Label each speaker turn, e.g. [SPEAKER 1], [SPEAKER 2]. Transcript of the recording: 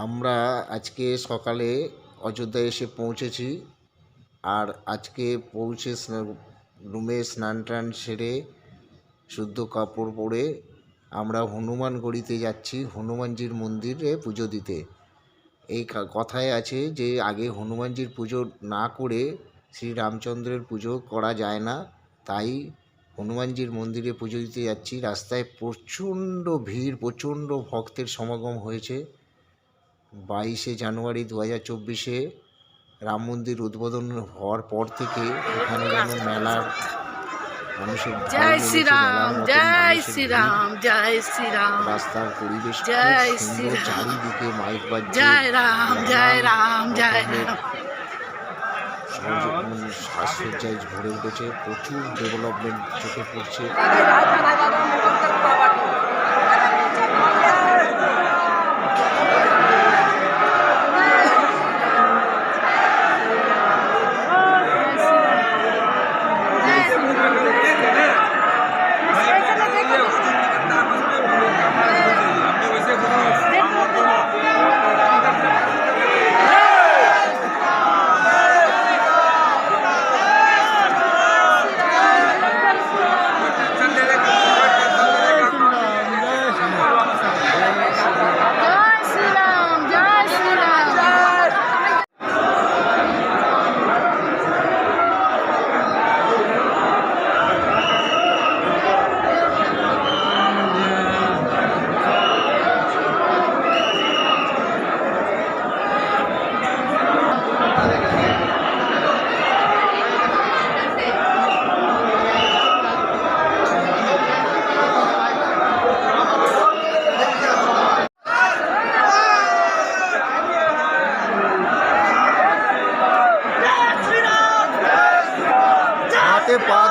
[SPEAKER 1] আমরা আজকে সকালে অযোধ্যায় এসে পৌঁছেছি। আর আজকে পৌঁছে রুমে স্নান টান সেরে শুদ্ধ কাপড় পরে আমরা হনুমানগড়িতে যাচ্ছি হনুমানজির মন্দিরে পুজো দিতে। এই কথায় আছে যে আগে হনুমানজির পুজো না করে শ্রীরামচন্দ্রের পুজো করা যায় না। তাই হনুমানজির মন্দিরে পুজো দিতে যাচ্ছি। রাস্তায় প্রচণ্ড ভিড়, প্রচণ্ড ভক্তের সমাগম হয়েছে। 22শে জানুয়ারি 2024 রাম মন্দির উদ্বোধন হওয়ার পর থেকে এখানে যেন মেলার মানুষের
[SPEAKER 2] জয় শ্রীরাম, জয় শ্রীরাম, জয় শ্রীরাম।
[SPEAKER 1] রাস্তার পরিবেশ
[SPEAKER 2] জয়
[SPEAKER 1] খুব সুন্দর,
[SPEAKER 2] শ্রীরাম।
[SPEAKER 1] চারিদিকে মাইক বাজছে।
[SPEAKER 2] জয় রাম, জয় রাম, জয় রাম।
[SPEAKER 1] সাজসজ্জায় ভরে উঠেছে, প্রচুর ডেভেলপমেন্ট চোখে পড়ছে। হাতে পা